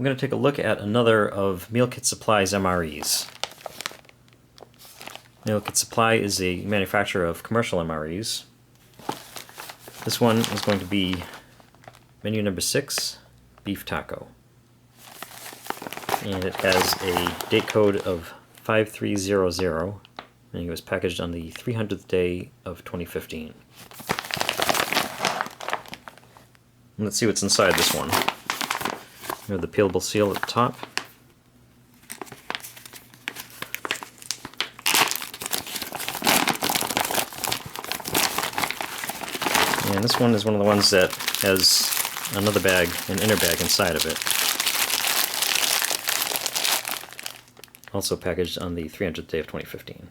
I'm going to take a look at another of Meal Kit Supply's MREs. Meal Kit Supply is a manufacturer of commercial MREs. This one is going to be Menu No.6 Beef Taco. And it has a date code of 5300, and it was packaged on the 300th day of 2015. Let's see what's inside this one. We have the peelable seal at the top. And this one is one of the ones that has another bag, an inner bag inside of it. Also packaged on the 300th day of 2015.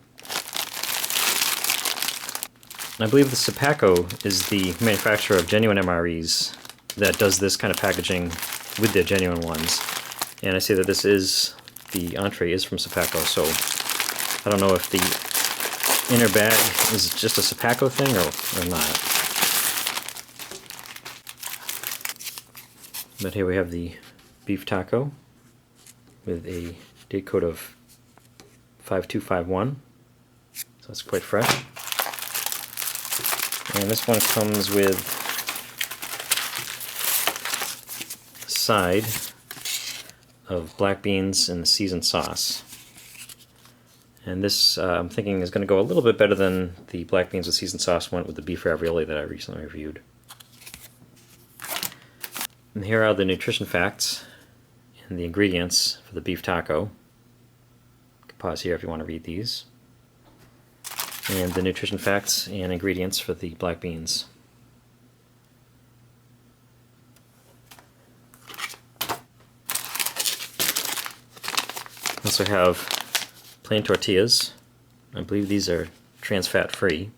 And I believe the Spiciness is the manufacturer of genuine MREs that does this kind of packaging with their genuine ones. And I see that this is, the Entree is from Spiciness, so I don't know if the inner bag is just a Spiciness thing or not. But here we have the beef taco with a date code of 5251, so that's quite fresh. And this one comes with a side of black beans and seasoned sauce. And this, I'm thinking, is going to go a little bit better than the black beans with seasoned sauce went with the beef ravioli that I recently reviewed. And here are the nutrition facts and the ingredients for the beef taco. You can pause here if you want to read these. And the nutrition facts and ingredients for the black beans. We also have plain tortillas. I believe these are trans fat free.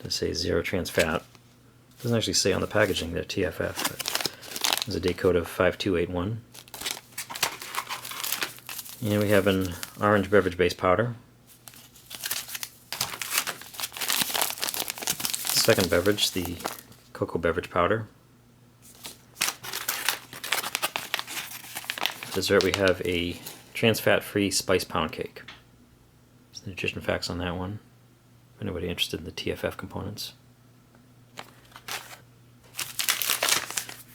It say 0 trans fat. It doesn't actually say on the packaging they're TFF, but there's a date code of 5281. And we have an orange beverage base powder. Second beverage, the cocoa beverage powder. Dessert, we have a trans fat free spice pound cake. There's the nutrition facts on that one. If anybody interested in the TFF components.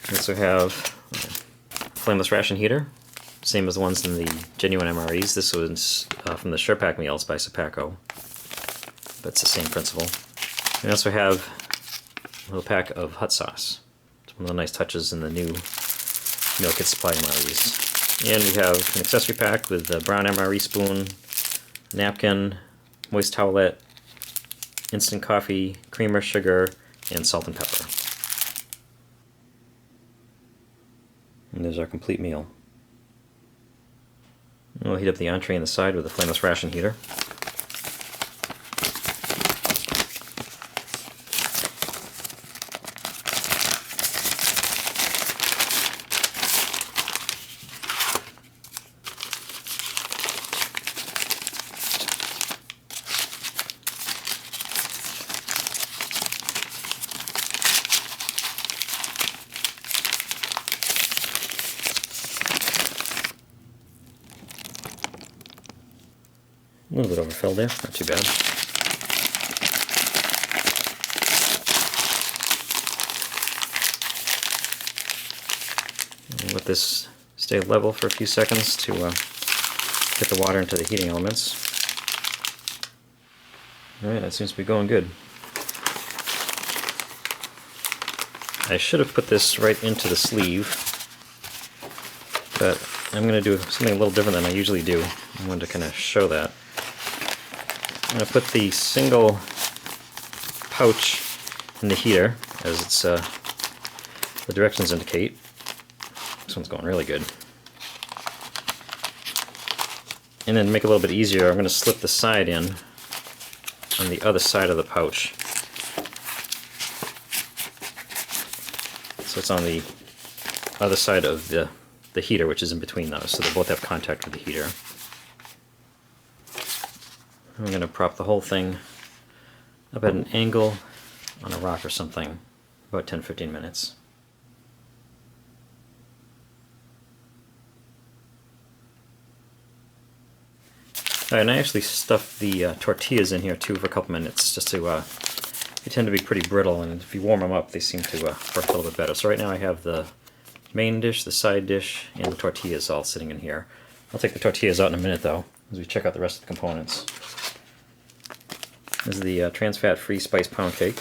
We also have a flameless ration heater, same as the ones in the genuine MREs. This was from the Sure-Pack meals by Spiciness, but it's the same principle. We also have a little pack of hot sauce. It's one of the nice touches in the new Meal Kit Supply MREs. And we have an accessory pack with a brown MRE spoon, napkin, moist towelette, instant coffee, creamer, sugar, and salt and pepper. And there's our complete meal. We'll heat up the entree on the side with a flameless ration heater. A little bit overfilled there, not too bad. And let this stay level for a few seconds to get the water into the heating elements. Alright, that seems to be going good. I should have put this right into the sleeve, but I'm going to do something a little different than I usually do. I wanted to kind of show that. I'm going to put the single pouch in the heater, as it's the directions indicate. This one's going really good. And then to make it a little bit easier, I'm going to slip the side in on the other side of the pouch. So it's on the other side of the heater, which is in between those, so they both have contact with the heater. I'm going to prop the whole thing up at an angle on a rock or something, about 10-15 minutes. Alright, and I actually stuffed the tortillas in here too for a couple minutes, just to, they tend to be pretty brittle, and if you warm them up, they seem to work a little bit better. So right now I have the main dish, the side dish, and the tortillas all sitting in here. I'll take the tortillas out in a minute though, as we check out the rest of the components. This is the trans fat-free spice pound cake.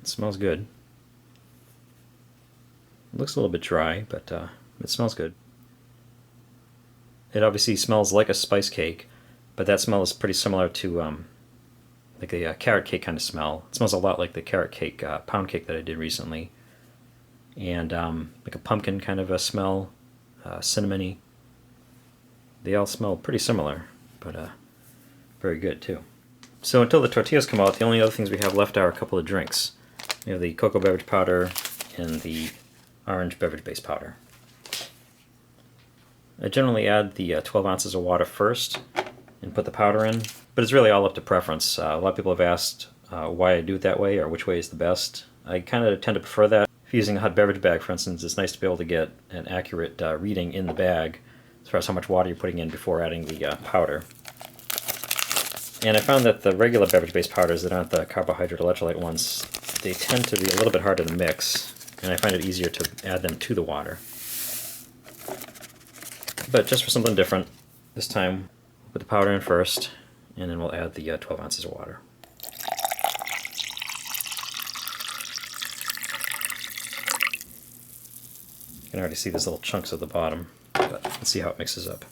It smells good. It looks a little bit dry, but it smells good. It obviously smells like a spice cake, but that smell is pretty similar to like a carrot cake kind of smell. It smells a lot like the carrot cake pound cake that I did recently. And like a pumpkin kind of a smell, cinnamony. They all smell pretty similar, but very good too. So until the tortillas come out, the only other things we have left are a couple of drinks. We have the cocoa beverage powder and the orange beverage base powder. I generally add the 12 ounces of water first and put the powder in, but it's really all up to preference. A lot of people have asked why I do it that way or which way is the best. I kind of tend to prefer that. If you're using a hot beverage bag, for instance, it's nice to be able to get an accurate reading in the bag as far as how much water you're putting in before adding the powder. And I found that the regular beverage-based powders that aren't the carbohydrate electrolyte ones, they tend to be a little bit harder to mix, and I find it easier to add them to the water. But just for something different, this time we'll put the powder in first, and then we'll add the 12 ounces of water. You can already see these little chunks at the bottom, but let's see how it mixes up.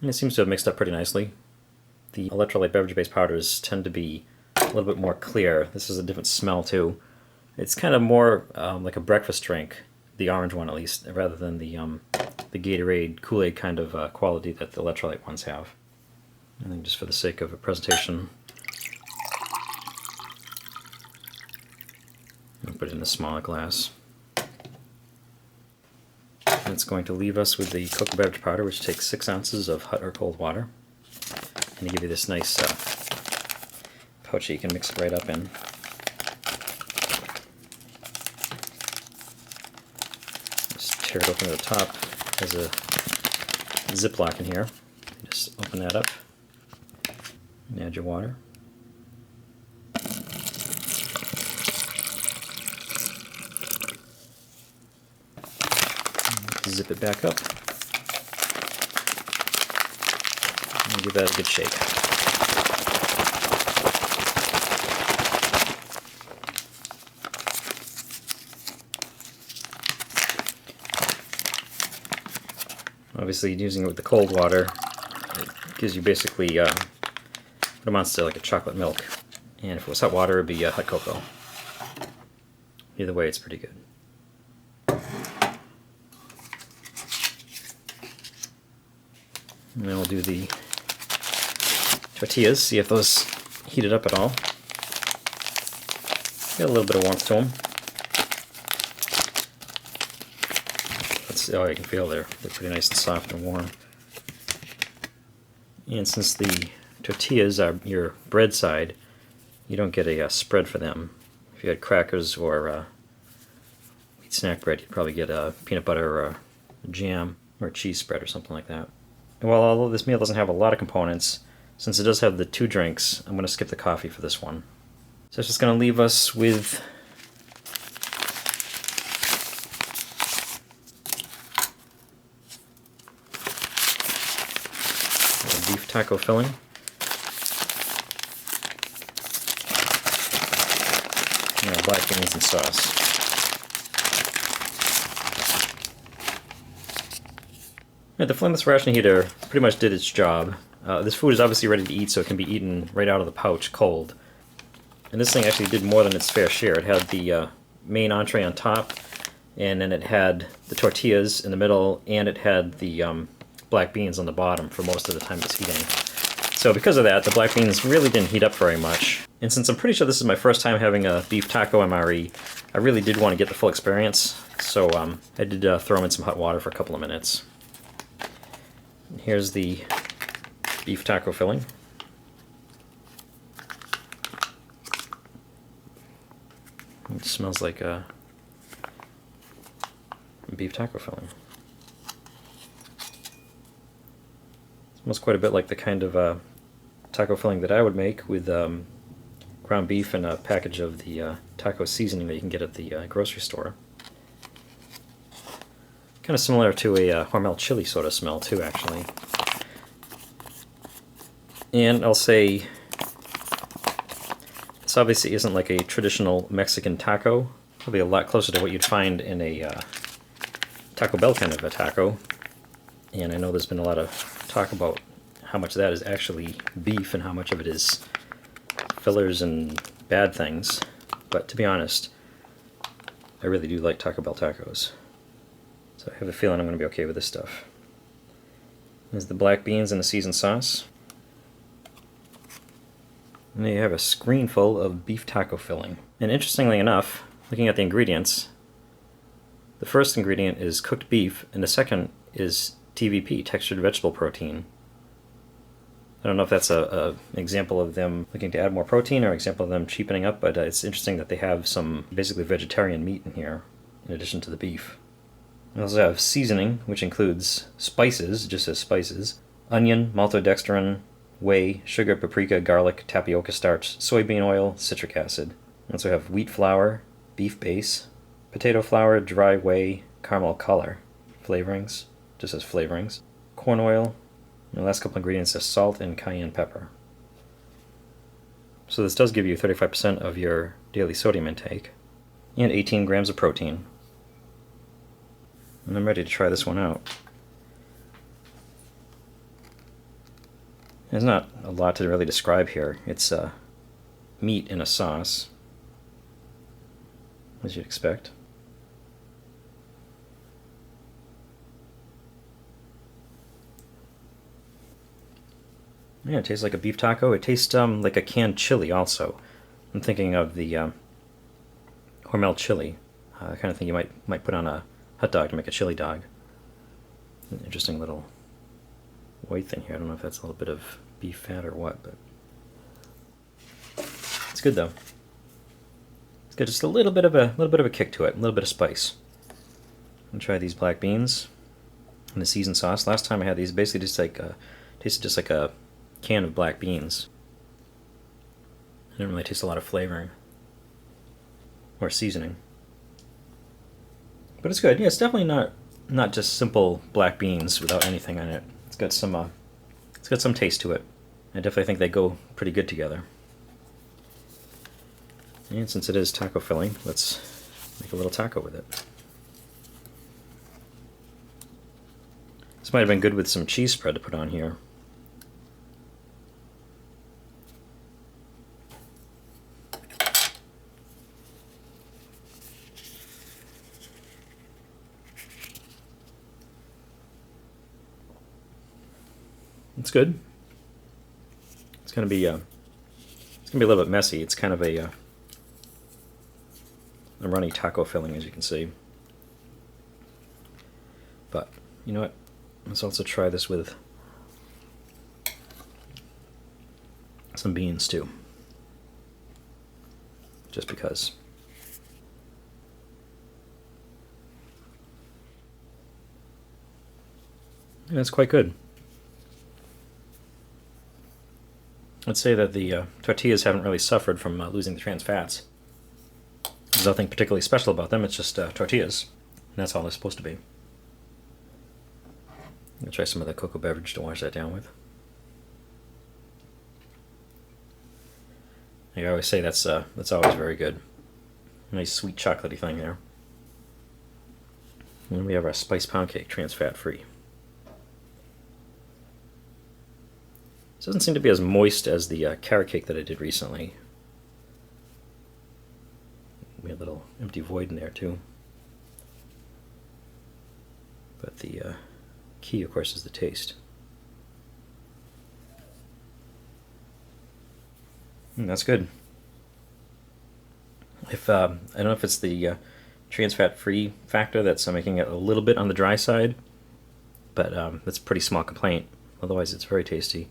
And it seems to have mixed up pretty nicely. The electrolyte beverage-based powders tend to be a little bit more clear. This is a different smell too. It's kind of more like a breakfast drink, the orange one at least, rather than the Gatorade, Kool-Aid kind of quality that the electrolyte ones have. And then just for the sake of a presentation, I'll put it in a smaller glass. And it's going to leave us with the cocoa beverage powder, which takes 6 ounces of hot or cold water. And to give you this nice pouch that you can mix it right up in. Just tear it open at the top. There's a Ziploc in here. Just open that up and add your water. Zip it back up and give that a good shake. Obviously, using it with the cold water, it gives you basically what amounts to like a chocolate milk. And if it was hot water, it would be hot cocoa. Either way, it's pretty good. And then we'll do the tortillas, see if those heated up at all. Got a little bit of warmth to them. Oh, you can feel they're pretty nice and soft and warm. And since the tortillas are your bread side, you don't get a spread for them. If you had crackers or wheat snack bread, you'd probably get a peanut butter or a jam or a cheese spread or something like that. And while although this meal doesn't have a lot of components, since it does have the 2 drinks, I'm going to skip the coffee for this one. So it's just going to leave us with a beef taco filling. And black beans and sauce. Yeah, the flameless ration heater pretty much did its job. This food is obviously ready to eat, so it can be eaten right out of the pouch, cold. And this thing actually did more than its fair share. It had the main entree on top, and then it had the tortillas in the middle, and it had the black beans on the bottom for most of the time it's heating. So because of that, the black beans really didn't heat up very much. And since I'm pretty sure this is my first time having a beef taco MRE, I really did want to get the full experience, so I did throw them in some hot water for a couple of minutes. And here's the beef taco filling. It smells like a beef taco filling. It smells quite a bit like the kind of taco filling that I would make with ground beef and a package of the taco seasoning that you can get at the grocery store. Kind of similar to a Hormel chili sort of smell too, actually. And I'll say this obviously isn't like a traditional Mexican taco. Probably a lot closer to what you'd find in a Taco Bell kind of a taco. And I know there's been a lot of talk about how much of that is actually beef and how much of it is fillers and bad things. But to be honest, I really do like Taco Bell tacos. So I have a feeling I'm going to be okay with this stuff. There's the black beans and the seasoned sauce. And there you have a screen full of beef taco filling. And interestingly enough, looking at the ingredients, the first ingredient is cooked beef and the second is TVP, textured vegetable protein. I don't know if that's an example of them looking to add more protein or an example of them cheapening up, but it's interesting that they have some basically vegetarian meat in here in addition to the beef. We also have seasoning, which includes spices, just as spices, onion, maltodextrin, whey, sugar, paprika, garlic, tapioca starch, soybean oil, citric acid. We also have wheat flour, beef base, potato flour, dry whey, caramel color, flavorings, just as flavorings, corn oil, and the last couple ingredients are salt and cayenne pepper. So this does give you 35% of your daily sodium intake and 18 grams of protein. And I'm ready to try this one out. There's not a lot to really describe here. It's meat in a sauce, as you'd expect. Yeah, it tastes like a beef taco. It tastes like a canned chili also. I'm thinking of the Hormel chili, kind of thing you might put on a hot dog to make a chili dog. An interesting little white thing here. I don't know if that's a little bit of beef fat or what, but it's good though. It's got just a little bit of a kick to it, a little bit of spice. I'm gonna try these black beans and the seasoned sauce. Last time I had these, basically just like tasted just like a can of black beans. I didn't really taste a lot of flavoring or seasoning, but it's good. Yeah, it's definitely not just simple black beans without anything on it. It's got some taste to it. I definitely think they go pretty good together. And since it is taco filling, let's make a little taco with it. This might have been good with some cheese spread to put on here. It's good. It's gonna be a little bit messy. It's kind of a runny taco filling, as you can see. But you know what? Let's also try this with some beans too, just because. And it's quite good. I'd say that the tortillas haven't really suffered from losing the trans fats. There's nothing particularly special about them, it's just tortillas. And that's all they're supposed to be. I'm going to try some of the cocoa beverage to wash that down with. Like I always say, that's always very good. Nice sweet chocolatey thing there. And then we have our spice pound cake, trans fat free. This doesn't seem to be as moist as the carrot cake that I did recently. We had a little empty void in there too. But the key, of course, is the taste. That's good. If I don't know if it's the trans fat free factor that's making it a little bit on the dry side, but that's a pretty small complaint. Otherwise, it's very tasty,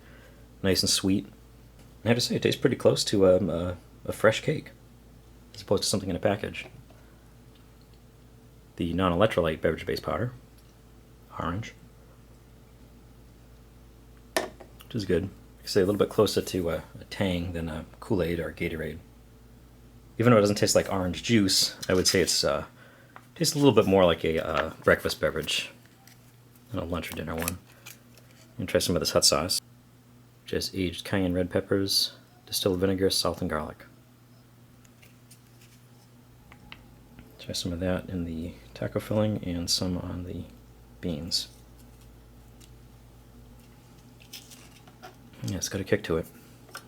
nice and sweet. I have to say, it tastes pretty close to a fresh cake, as opposed to something in a package. The non-electrolyte beverage-based powder, orange, which is good. I say a little bit closer to a Tang than a Kool-Aid or Gatorade. Even though it doesn't taste like orange juice, I would say it's tastes a little bit more like a breakfast beverage than a lunch or dinner one. I'm gonna try some of this hot sauce. Just aged cayenne red peppers, distilled vinegar, salt, and garlic. Try some of that in the taco filling and some on the beans. Yeah, it's got a kick to it.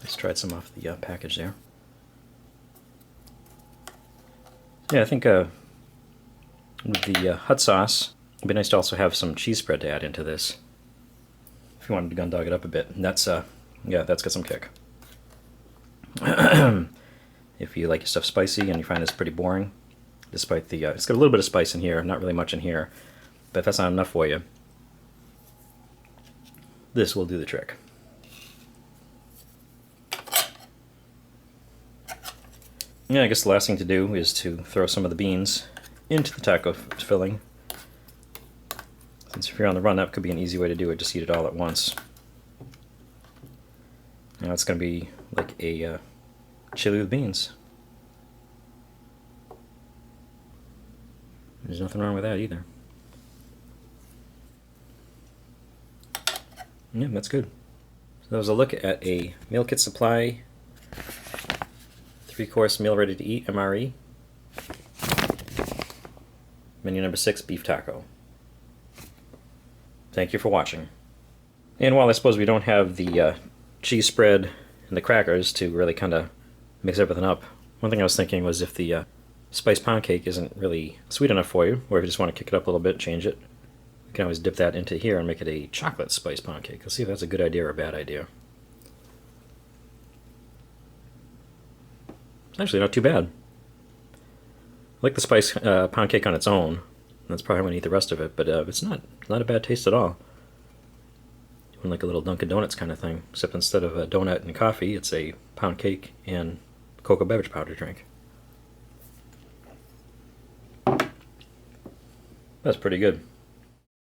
Just tried some off the package there. Yeah, I think with the hot sauce, it'd be nice to also have some cheese spread to add into this. If you wanted to gun dog it up a bit, and that's yeah, that's got some kick. If you like your stuff spicy and you find this pretty boring, despite the it's got a little bit of spice in here, not really much in here, but if that's not enough for you, this will do the trick. Yeah, I guess the last thing to do is to throw some of the beans into the taco filling. Since if you're on the run, that could be an easy way to do it, just eat it all at once. Now it's going to be like a chili with beans. There's nothing wrong with that either. Yeah, that's good. So that was a look at a meal kit supply 3-course meal ready to eat MRE. Menu number 6 beef taco. Thank you for watching. And while I suppose we don't have the cheese spread and the crackers to really kind of mix everything up, one thing I was thinking was if the spice pound cake isn't really sweet enough for you, or if you just want to kick it up a little bit, change it, you can always dip that into here and make it a chocolate spice pound cake. Let's see if that's a good idea or a bad idea. It's actually not too bad. I like the spice pound cake on its own. That's probably when I eat the rest of it, but it's not a bad taste at all. Doing like a little Dunkin' Donuts kind of thing, except instead of a donut and coffee, it's a pound cake and cocoa beverage powder drink. That's pretty good.